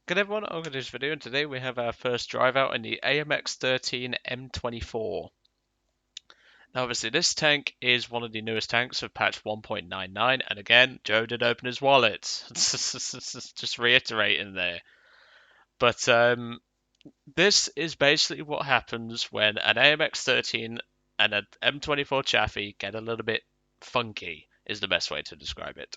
Good everyone, welcome to this video, and today we have our first drive out in the AMX-13-M24. Now obviously this tank is one of the newest tanks of patch 1.99, and again, Joe did open his wallet. Just reiterating there. But this is basically what happens when an AMX-13 and an M24 Chaffee get a little bit funky, is the best way to describe it.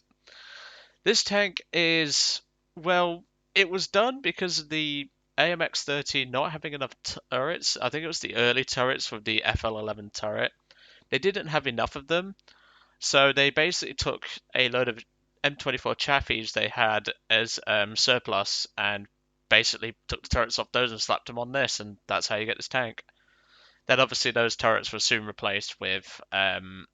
This tank is, well, it was done because of the AMX-13 not having enough turrets. I think it was the early turrets with the FL11 turret. They didn't have enough of them, so they basically took a load of M24 Chaffies they had as surplus and basically took the turrets off those and slapped them on this, and that's how you get this tank. Then obviously those turrets were soon replaced with the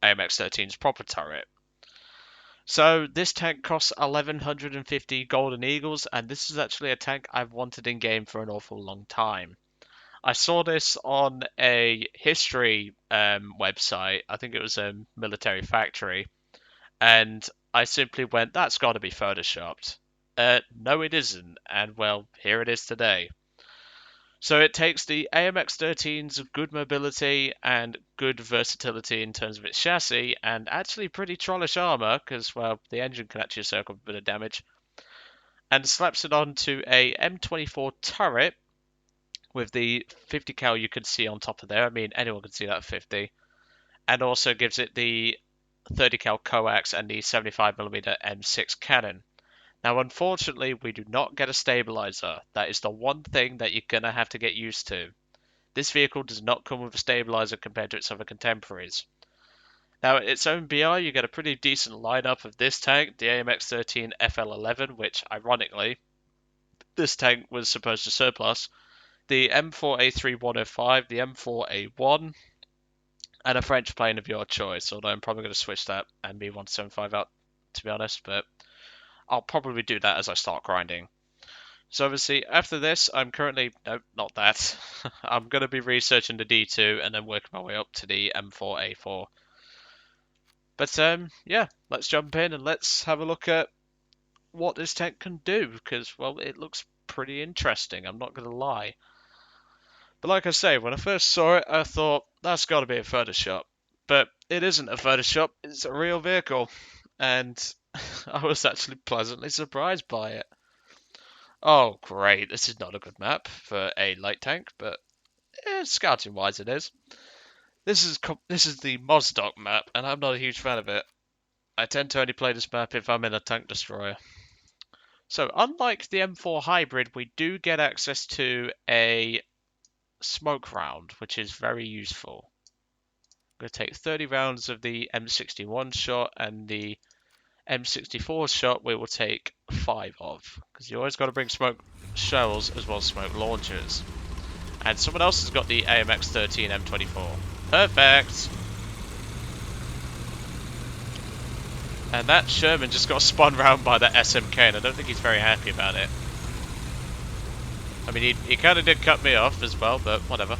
AMX-13's proper turret. So this tank costs 1150 golden eagles, and this is actually a tank I've wanted in game for an awful long time. I saw this on a history website, I think it was a military factory, and I simply went, that's got to be photoshopped. No it isn't, and well, here it is today. So it takes the AMX-13's good mobility and good versatility in terms of its chassis, and actually pretty trollish armor, because, well, the engine can actually soak up a bit of damage, and slaps it onto a M24 turret with the 50 cal you can see on top of there. I mean, anyone can see that 50. And also gives it the 30 cal coax and the 75mm M6 cannon. Now, unfortunately, we do not get a stabilizer. That is the one thing that you're going to have to get used to. This vehicle does not come with a stabilizer compared to its other contemporaries. Now, at its own BR, you get a pretty decent lineup of this tank, the AMX-13 FL11, which, ironically, this tank was supposed to surplus, the M4A3105, the M4A1, and a French plane of your choice, although I'm probably going to switch that MB175 out, to be honest, but I'll probably do that as I start grinding. So obviously, after this, I'm currently... No, not that. I'm going to be researching the D2 and then working my way up to the M4A4. But, yeah, let's jump in and let's have a look at what this tank can do, because, well, it looks pretty interesting, I'm not going to lie. But like I say, when I first saw it, I thought, that's got to be a Photoshop. But it isn't a Photoshop, it's a real vehicle. And I was actually pleasantly surprised by it. Oh, great. This is not a good map for a light tank, but scouting-wise it is. This is the Mozdok map, and I'm not a huge fan of it. I tend to only play this map if I'm in a tank destroyer. So, unlike the M4 Hybrid, we do get access to a smoke round, which is very useful. I'm going to take 30 rounds of the M61 shot, and the M64 shot we will take 5 of, because you always got to bring smoke shells as well as smoke launchers. And someone else has got the AMX-13-M24. Perfect! And that Sherman just got spun round by that SMK, and I don't think he's very happy about it. I mean, he kind of did cut me off as well, but whatever.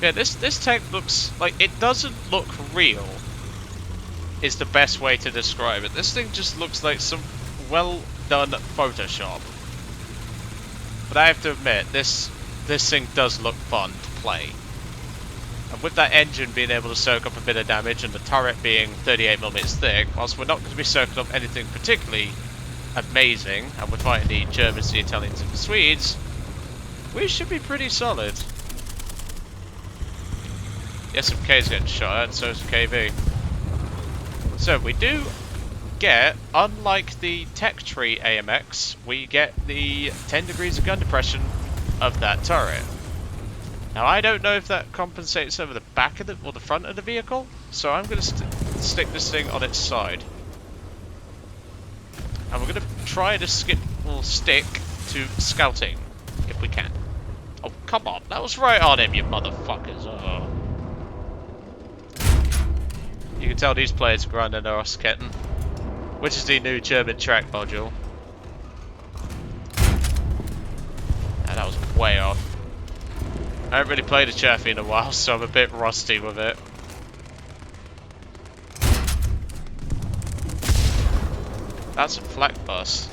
Yeah, this tank looks like... it doesn't look real, is the best way to describe it. This thing just looks like some well-done Photoshop. But I have to admit, this thing does look fun to play. And with that engine being able to soak up a bit of damage and the turret being 38mm thick, whilst we're not going to be soaking up anything particularly amazing, and we're fighting the Germans, the Italians, and the Swedes, we should be pretty solid. The SMK is getting shot at, and so is the KV. So we do get, unlike the Tech Tree AMX, we get the 10 degrees of gun depression of that turret. Now I don't know if that compensates over the back of the or the front of the vehicle, so I'm going to stick this thing on its side. And we're going to try to stick to scouting, if we can. Oh, come on. That was right on him, you motherfuckers. Oh. You can tell these players are grinding their Osketten, which is the new German track module. And that was way off. I haven't really played a Chaffee in a while, so I'm a bit rusty with it. That's a flak bus.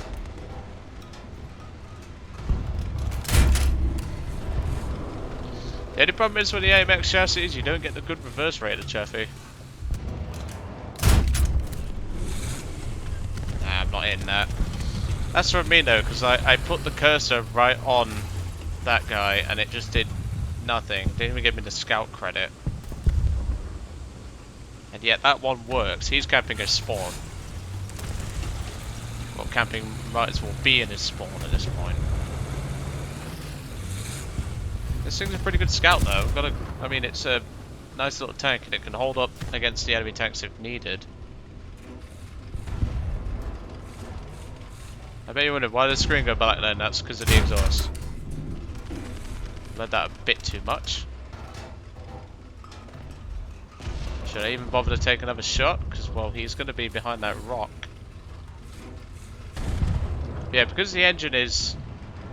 The only problem is with the AMX chassis is you don't get the good reverse rate of the chassis. Nah, I'm not in that. That's what I mean though, because I put the cursor right on that guy and it just did nothing. Didn't even give me the scout credit. And yet that one works. He's camping his spawn. Well, camping might as well be in his spawn at this point. This thing's a pretty good scout though. I mean, it's a nice little tank and it can hold up against the enemy tanks if needed. I bet you wondered why did the screen go black then? That's because of the exhaust. Led that a bit too much. Should I even bother to take another shot? Because, well, he's going to be behind that rock. Yeah, because the engine is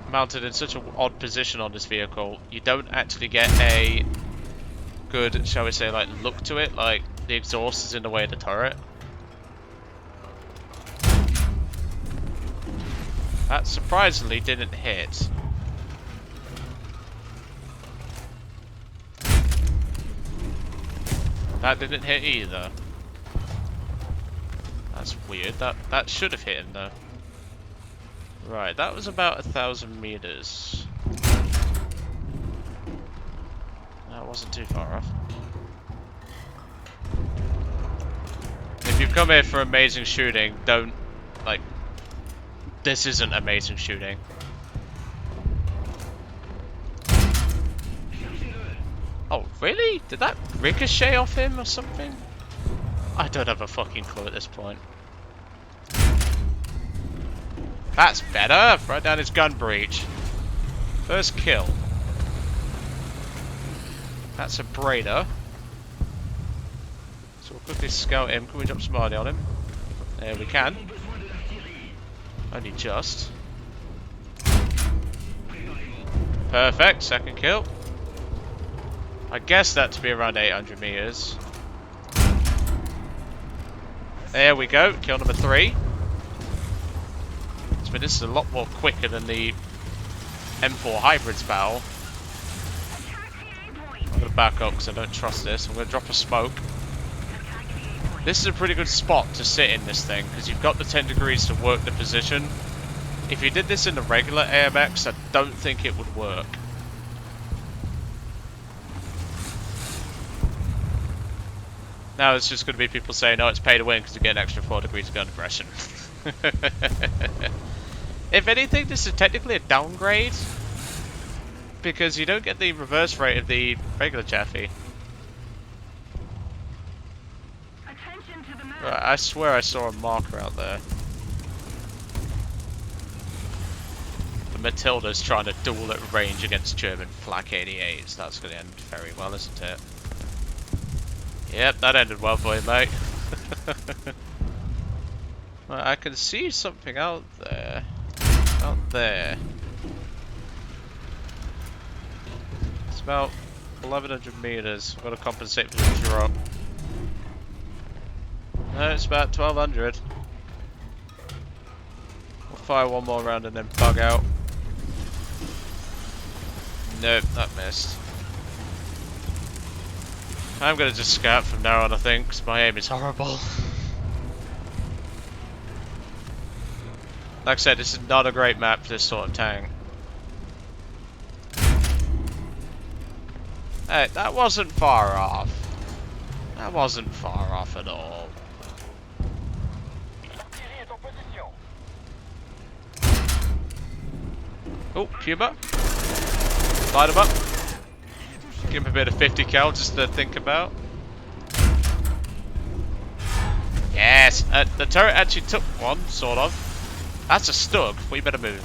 mounted in such an odd position on this vehicle, you don't actually get a good, shall we say, like, look to it. Like, the exhaust is in the way of the turret. That surprisingly didn't hit. That didn't hit either. That's weird. That should have hit him though. Right, that was about 1,000 meters. That wasn't too far off. If you've come here for amazing shooting, don't, like, this isn't amazing shooting. Oh, really? Did that ricochet off him or something? I don't have a fucking clue at this point. That's better! Right down his gun breech. First kill. That's a braider. So we'll quickly scout him. Can we drop some arty on him? There we can. Only just. Perfect, second kill. I guess that to be around 800 meters. There we go, kill number 3. So this is a lot more quicker than the M4 Hybrids battle. I'm going to back up because I don't trust this. I'm going to drop a smoke. This is a pretty good spot to sit in this thing because you've got the 10 degrees to work the position. If you did this in the regular AMX, I don't think it would work. Now it's just going to be people saying, oh, it's pay to win because you get an extra 4 degrees of gun aggression. If anything, this is technically a downgrade because you don't get the reverse rate of the regular chassis. Right, I swear I saw a marker out there. The Matilda's trying to duel at range against German flak 88s. That's going to end very well, isn't it? Yep, that ended well for you, mate. Right, I can see something out there. Out there. It's about 1,100 meters. I've got to compensate for the drop. No, it's about 1,200. We'll fire one more round and then bug out. Nope, that missed. I'm gonna just scout from now on, I think, because my aim is horrible. Like I said, this is not a great map for this sort of tank. Hey, that wasn't far off. That wasn't far off at all. Oh, Puma. Light him up. Give him a bit of 50 cal just to think about. Yes, the turret actually took one, sort of. That's a stug. We better move.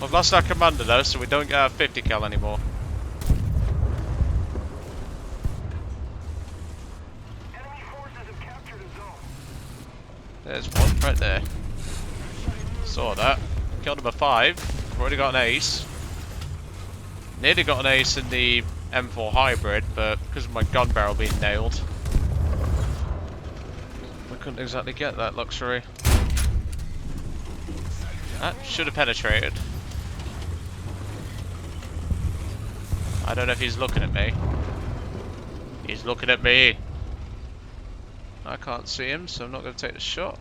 We've lost our commander though, so we don't get our 50 cal anymore. There's one right there. Saw that. Kill number 5. We've already got an ace. Nearly got an ace in the M4 Hybrid, but because of my gun barrel being nailed, we're couldn't exactly get that luxury. That should have penetrated. I don't know if he's looking at me. He's looking at me. I can't see him, so I'm not going to take the shot.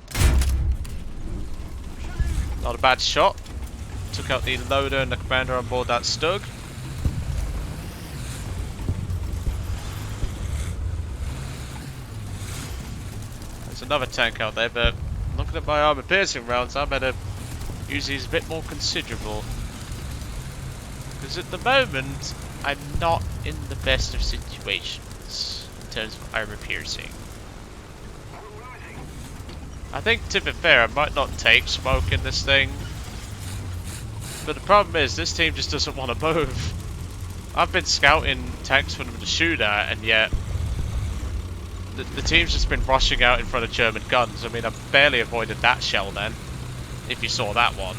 Not a bad shot. Took out the loader and the commander on board that Stug. There's another tank out there, but looking at my armor piercing rounds, I better use these a bit more considerable. Because at the moment, I'm not in the best of situations in terms of armor piercing. I think, to be fair, I might not take smoke in this thing. But the problem is, this team just doesn't want to move. I've been scouting tanks for them to shoot at, and yet the team's just been rushing out in front of German guns. I mean, I barely avoided that shell then, if you saw that one.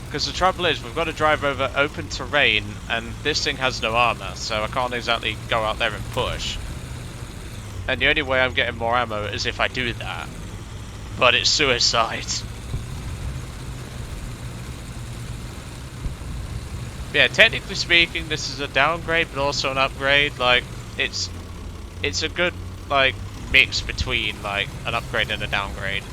Because the trouble is, we've got to drive over open terrain, and this thing has no armor, so I can't exactly go out there and push. And the only way I'm getting more ammo is if I do that. But it's suicide. Yeah, technically speaking, this is a downgrade, but also an upgrade. Like, it's a good, like, mix between, like, an upgrade and a downgrade.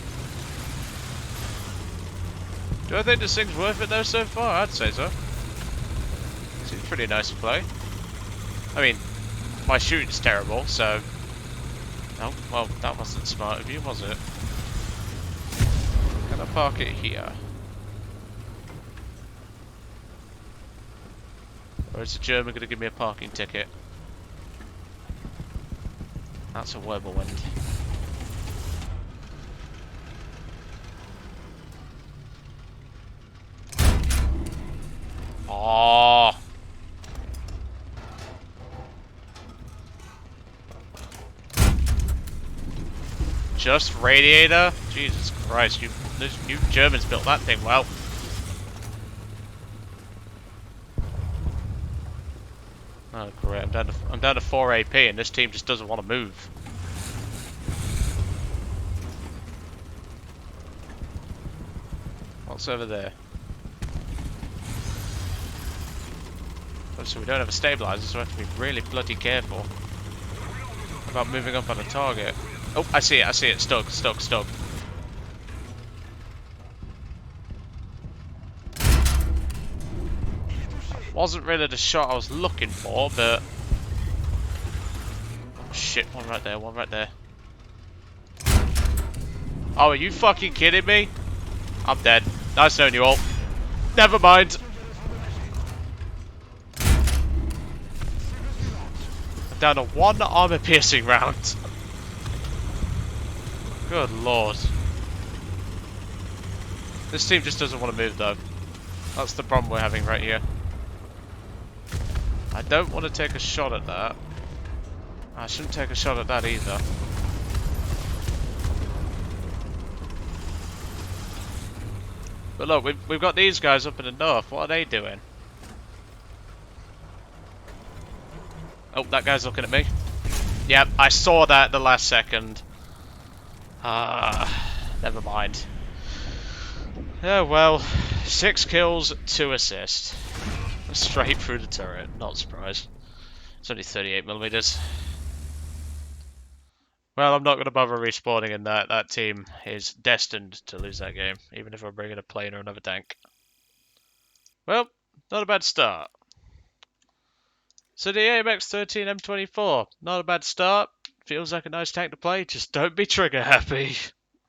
Do I think this thing's worth it, though, so far? I'd say so. Seems pretty nice to play. I mean, my shooting's terrible, so... Oh, well, that wasn't smart of you, was it? Can I park it here? Or is the German going to give me a parking ticket? That's a whirlwind. Oh! Just radiator? Jesus Christ, you Germans built that thing well. Oh great, I'm down to 4 AP and this team just doesn't want to move. What's over there? So we don't have a stabilizer, so we have to be really bloody careful about moving up on a target. Oh, I see it, Stug. Wasn't really the shot I was looking for, but... Oh shit, one right there. Oh, are you fucking kidding me? I'm dead. Nice knowing you all. Never mind. I'm down to 1 armor piercing round. Good lord. This team just doesn't want to move though. That's the problem we're having right here. I don't want to take a shot at that. I shouldn't take a shot at that either. But look, we've got these guys up in the north. What are they doing? Oh, that guy's looking at me. Yep, I saw that at the last second. Never mind. Oh well, 6 kills, 2 assists. Straight through the turret, not surprised. It's only 38mm. Well, I'm not going to bother respawning in that. That team is destined to lose that game, even if I bring in a plane or another tank. Well, not a bad start. So the AMX-13-M24, not a bad start. Feels like a nice tank to play, just don't be trigger happy.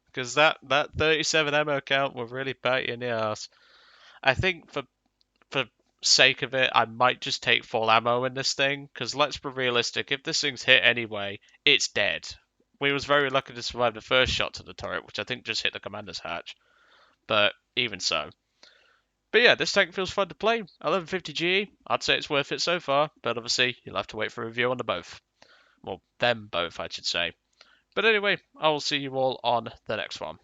Because that 37 ammo count will really bite you in the ass. I think for sake of it, I might just take full ammo in this thing. Because let's be realistic, if this thing's hit anyway, it's dead. We was very lucky to survive the first shot to the turret, which I think just hit the commander's hatch. But even so. But yeah, this tank feels fun to play. 1150 GE, I'd say it's worth it so far. But obviously, you'll have to wait for a review on the both. Well, them both, I should say. But anyway, I will see you all on the next one.